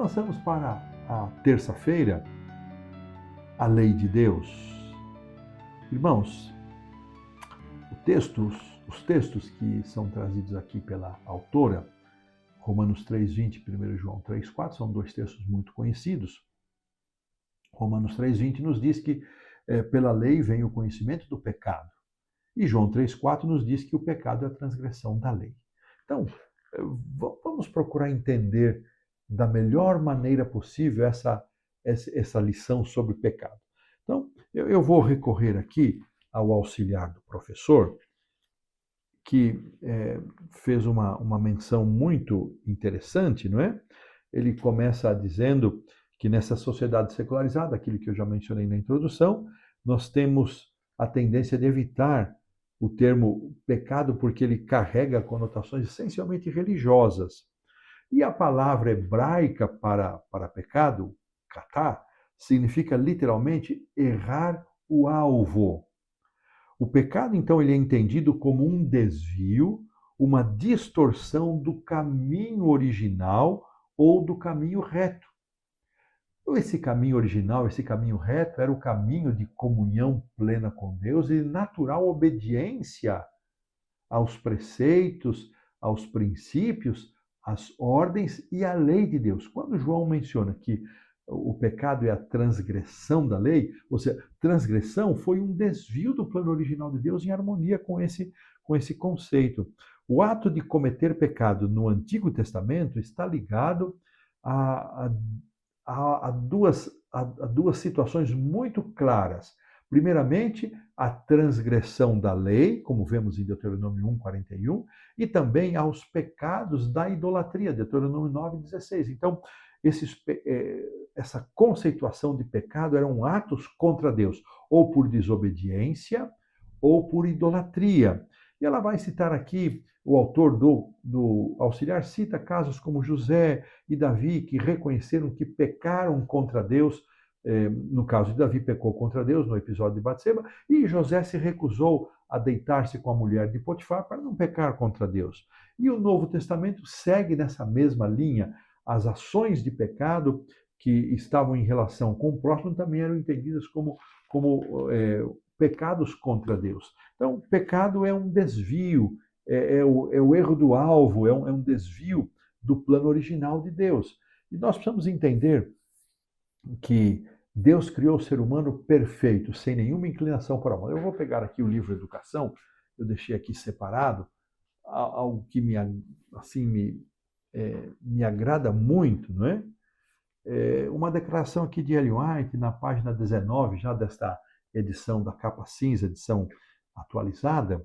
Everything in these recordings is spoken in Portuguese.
avançamos para a terça-feira, a lei de Deus. Irmãos, os textos que são trazidos aqui pela autora, Romanos 3:20 e 1 João 3:4, são dois textos muito conhecidos. Romanos 3:20 nos diz que pela lei vem o conhecimento do pecado. E João 3:4 nos diz que o pecado é a transgressão da lei. Então, vamos procurar entender da melhor maneira possível essa lição sobre pecado. Então, eu vou recorrer aqui ao auxiliar do professor, que fez uma menção muito interessante, não é? Ele começa dizendo que nessa sociedade secularizada, aquilo que eu já mencionei na introdução, nós temos a tendência de evitar o termo pecado porque ele carrega conotações essencialmente religiosas. E a palavra hebraica para pecado, katá, significa literalmente errar o alvo. O pecado, então, ele é entendido como um desvio, uma distorção do caminho original ou do caminho reto. Esse caminho original, esse caminho reto, era o caminho de comunhão plena com Deus e natural obediência aos preceitos, aos princípios, às ordens e à lei de Deus. Quando João menciona que o pecado é a transgressão da lei, ou seja, transgressão foi um desvio do plano original de Deus em harmonia com esse conceito. O ato de cometer pecado no Antigo Testamento está ligado a duas situações muito claras. Primeiramente, a transgressão da lei, como vemos em Deuteronômio 1:41, e também aos pecados da idolatria, Deuteronômio 9:16. Então, essa conceituação de pecado eram atos contra Deus, ou por desobediência, ou por idolatria. E ela vai citar aqui, o autor do auxiliar cita casos como José e Davi, que reconheceram que pecaram contra Deus. No caso de Davi, pecou contra Deus no episódio de Batseba, e José se recusou a deitar-se com a mulher de Potifar para não pecar contra Deus. E o Novo Testamento segue nessa mesma linha. As ações de pecado que estavam em relação com o próximo também eram entendidas como pecados contra Deus. Então, pecado é um desvio, é o erro do alvo, é um desvio do plano original de Deus. E nós precisamos entender que Deus criou o ser humano perfeito, sem nenhuma inclinação para o mal. Eu vou pegar aqui o livro Educação, eu deixei aqui separado, algo que me agrada muito, não é? Uma declaração aqui de Ellen White, na página 19, já desta edição da capa cinza, edição atualizada.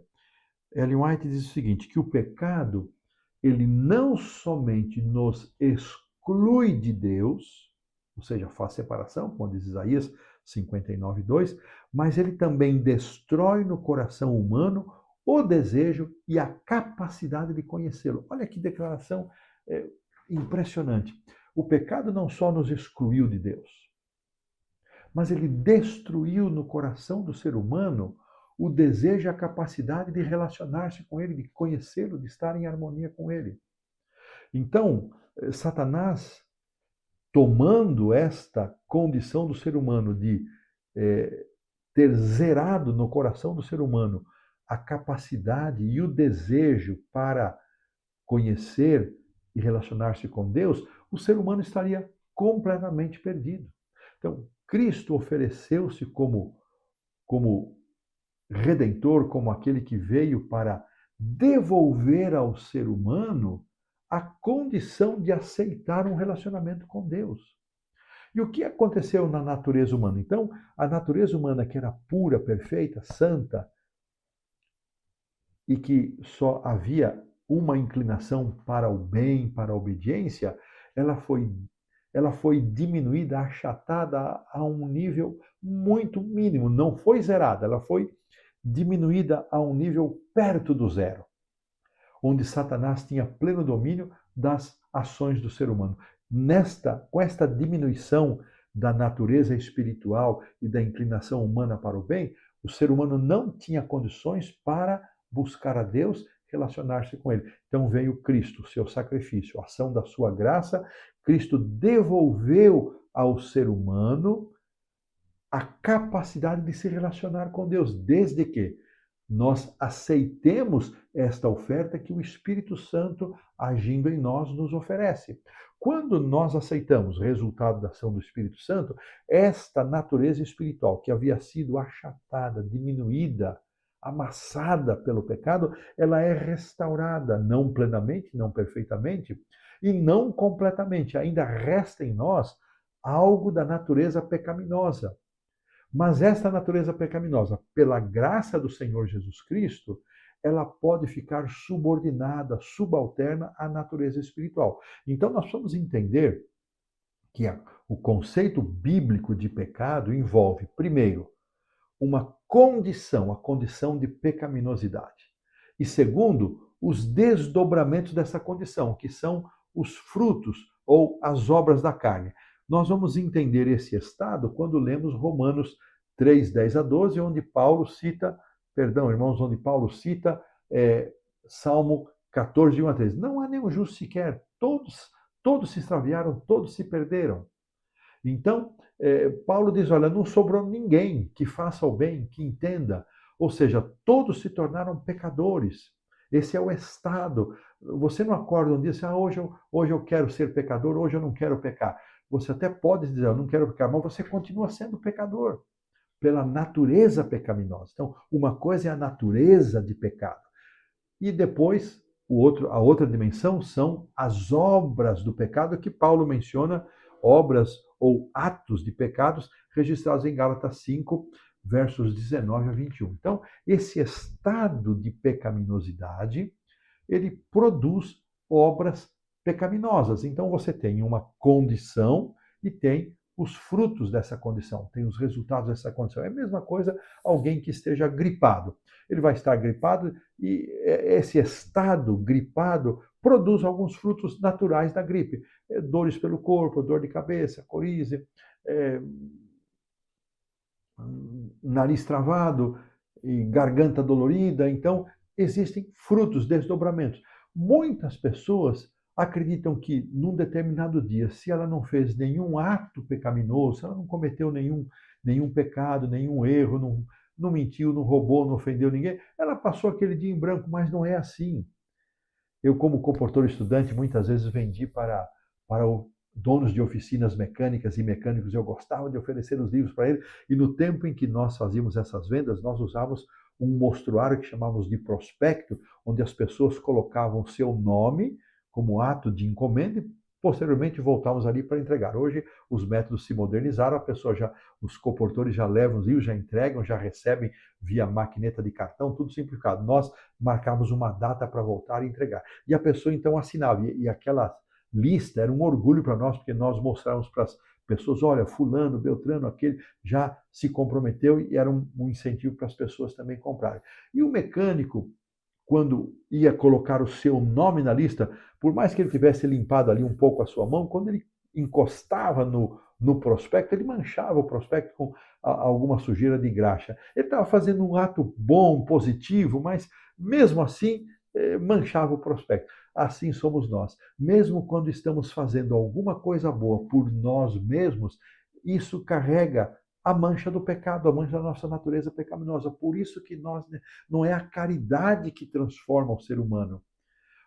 Ellen White diz o seguinte, que o pecado, ele não somente nos exclui de Deus, ou seja, faz separação, como diz Isaías 59:2, mas ele também destrói no coração humano o desejo e a capacidade de conhecê-lo. Olha que declaração impressionante. O pecado não só nos excluiu de Deus, mas ele destruiu no coração do ser humano o desejo e a capacidade de relacionar-se com ele, de conhecê-lo, de estar em harmonia com ele. Então, Satanás, tomando esta condição do ser humano de ter zerado no coração do ser humano a capacidade e o desejo para conhecer e relacionar-se com Deus, o ser humano estaria completamente perdido. Então, Cristo ofereceu-se como redentor, como aquele que veio para devolver ao ser humano a condição de aceitar um relacionamento com Deus. E o que aconteceu na natureza humana? Então, a natureza humana, que era pura, perfeita, santa, e que só havia uma inclinação para o bem, para a obediência, ela foi diminuída, achatada a um nível muito mínimo. Não foi zerada, ela foi diminuída a um nível perto do zero, onde Satanás tinha pleno domínio das ações do ser humano. Com esta diminuição da natureza espiritual e da inclinação humana para o bem, o ser humano não tinha condições para buscar a Deus, relacionar-se com ele. Então veio Cristo, seu sacrifício, a ação da sua graça. Cristo devolveu ao ser humano a capacidade de se relacionar com Deus, desde que nós aceitemos esta oferta que o Espírito Santo, agindo em nós, nos oferece. Quando nós aceitamos o resultado da ação do Espírito Santo, esta natureza espiritual que havia sido achatada, diminuída, amassada pelo pecado, ela é restaurada, não plenamente, não perfeitamente, e não completamente. Ainda resta em nós algo da natureza pecaminosa. Mas esta natureza pecaminosa, pela graça do Senhor Jesus Cristo, ela pode ficar subordinada, subalterna à natureza espiritual. Então nós vamos entender que o conceito bíblico de pecado envolve, primeiro, uma condição, a condição de pecaminosidade. E segundo, os desdobramentos dessa condição, que são os frutos ou as obras da carne. Nós vamos entender esse estado quando lemos Romanos 3, 10 a 12, onde Paulo cita, onde Paulo cita Salmo 14, 1 a 13. Não há nenhum justo sequer, todos se extraviaram, todos se perderam. Então, Paulo diz, olha, não sobrou ninguém que faça o bem, que entenda. Ou seja, todos se tornaram pecadores. Esse é o estado. Você não acorda um dia e diz, hoje eu quero ser pecador, hoje eu não quero pecar. Você até pode dizer, eu não quero pecar, mas você continua sendo pecador, pela natureza pecaminosa. Então, uma coisa é a natureza de pecado. E depois, a outra dimensão são as obras do pecado que Paulo menciona, obras ou atos de pecados registrados em Gálatas 5, versos 19 a 21. Então, esse estado de pecaminosidade, ele produz obras pecaminosas. Então você tem uma condição e tem os frutos dessa condição, tem os resultados dessa condição. É a mesma coisa alguém que esteja gripado. Ele vai estar gripado e esse estado gripado produz alguns frutos naturais da gripe. Dores pelo corpo, dor de cabeça, coriza, nariz travado e garganta dolorida. Então, existem frutos, desdobramentos. Muitas pessoas acreditam que num determinado dia, se ela não fez nenhum ato pecaminoso, se ela não cometeu nenhum pecado, nenhum erro, não mentiu, não roubou, não ofendeu ninguém, ela passou aquele dia em branco, mas não é assim. Eu, como comportor estudante, muitas vezes vendi para donos de oficinas mecânicas e mecânicos, eu gostava de oferecer os livros para eles, e no tempo em que nós fazíamos essas vendas, nós usávamos um mostruário que chamávamos de prospecto, onde as pessoas colocavam seu nome como ato de encomenda e posteriormente voltávamos ali para entregar. Hoje os métodos se modernizaram, os comportores já levam os livros, já entregam, já recebem via maquineta de cartão, tudo simplificado. Nós marcávamos uma data para voltar e entregar. E a pessoa então assinava, e aquela lista era um orgulho para nós, porque nós mostrávamos para as pessoas, olha, fulano, Beltrano, aquele já se comprometeu, e era um incentivo para as pessoas também comprarem. E o mecânico, quando ia colocar o seu nome na lista, por mais que ele tivesse limpado ali um pouco a sua mão, quando ele encostava no prospecto, ele manchava o prospecto com alguma sujeira de graxa. Ele estava fazendo um ato bom, positivo, mas mesmo assim manchava o prospecto. Assim somos nós. Mesmo quando estamos fazendo alguma coisa boa por nós mesmos, isso carrega a mancha do pecado, a mancha da nossa natureza pecaminosa. Por isso que não é a caridade que transforma o ser humano.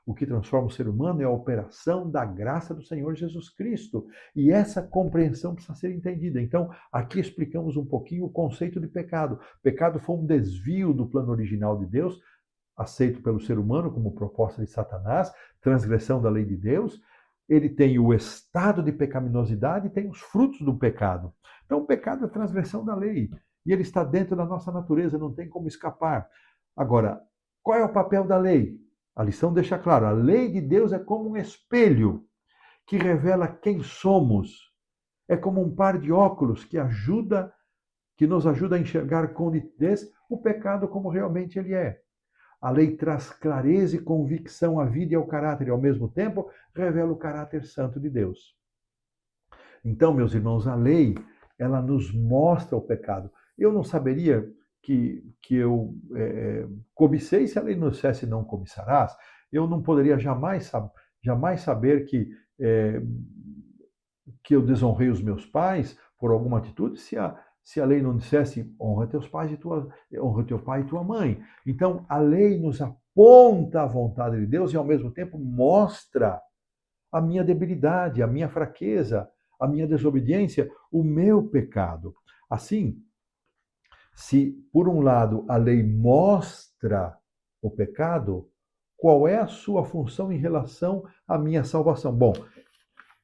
O que transforma o ser humano é a operação da graça do Senhor Jesus Cristo. E essa compreensão precisa ser entendida. Então, aqui explicamos um pouquinho o conceito de pecado. Pecado foi um desvio do plano original de Deus, aceito pelo ser humano como proposta de Satanás, transgressão da lei de Deus. Ele tem o estado de pecaminosidade e tem os frutos do pecado. Então, o pecado é a transgressão da lei. E ele está dentro da nossa natureza, não tem como escapar. Agora, qual é o papel da lei? A lição deixa claro, a lei de Deus é como um espelho que revela quem somos. É como um par de óculos que nos ajuda a enxergar com nitidez o pecado como realmente ele é. A lei traz clareza e convicção à vida e ao caráter, e ao mesmo tempo revela o caráter santo de Deus. Então, meus irmãos, a lei, ela nos mostra o pecado. Eu não saberia que eu cobicei, se a lei não dissesse não cobiçarás, eu não poderia jamais saber que eu desonrei os meus pais por alguma atitude se a lei não dissesse honra teus pais honra teu pai e tua mãe. Então, a lei nos aponta a vontade de Deus e, ao mesmo tempo, mostra a minha debilidade, a minha fraqueza, a minha desobediência, o meu pecado. Assim, se, por um lado, a lei mostra o pecado, qual é a sua função em relação à minha salvação? Bom,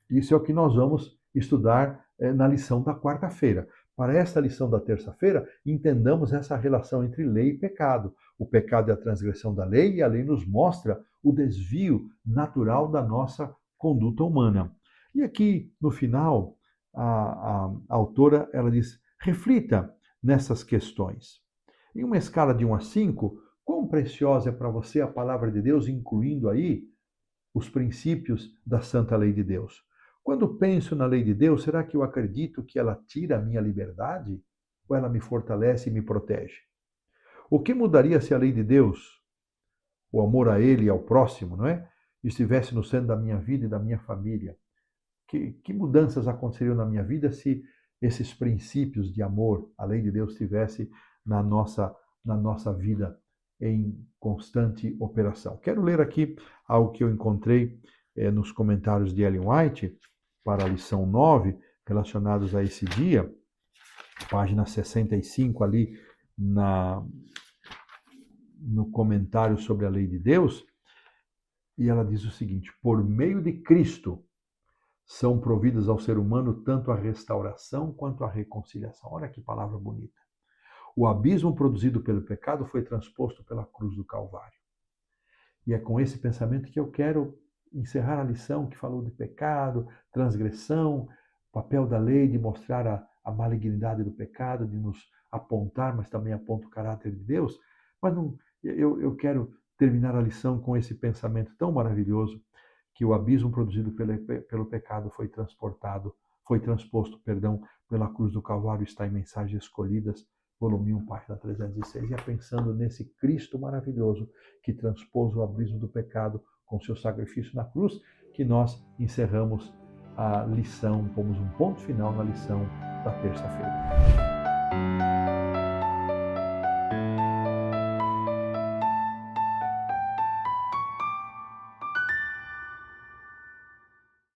isso é o que nós vamos estudar na lição da quarta-feira. Para esta lição da terça-feira, entendamos essa relação entre lei e pecado. O pecado é a transgressão da lei e a lei nos mostra o desvio natural da nossa conduta humana. E aqui, no final, a autora ela diz, reflita nessas questões. Em uma escala de 1 a 5, quão preciosa é para você a palavra de Deus, incluindo aí os princípios da santa lei de Deus? Quando penso na lei de Deus, será que eu acredito que ela tira a minha liberdade? Ou ela me fortalece e me protege? O que mudaria se a lei de Deus, o amor a Ele e ao próximo, não é? Estivesse no centro da minha vida e da minha família? Que mudanças aconteceriam na minha vida se esses princípios de amor, a lei de Deus, estivesse na nossa vida em constante operação? Quero ler aqui algo que eu encontrei nos comentários de Ellen White, para a lição 9, relacionados a esse dia, página 65 ali no comentário sobre a lei de Deus, e ela diz o seguinte: por meio de Cristo são providas ao ser humano tanto a restauração quanto a reconciliação. Olha que palavra bonita. O abismo produzido pelo pecado foi transposto pela cruz do Calvário. E é com esse pensamento que eu quero encerrar a lição que falou de pecado, transgressão, papel da lei de mostrar a malignidade do pecado, de nos apontar, mas também aponta o caráter de Deus. Mas eu quero terminar a lição com esse pensamento tão maravilhoso, que o abismo produzido pelo pecado foi transposto, pela cruz do Calvário, está em Mensagens Escolhidas, volume 1, página 306, e é pensando nesse Cristo maravilhoso que transpôs o abismo do pecado com seu sacrifício na cruz, que nós encerramos a lição, pomos um ponto final na lição da terça-feira.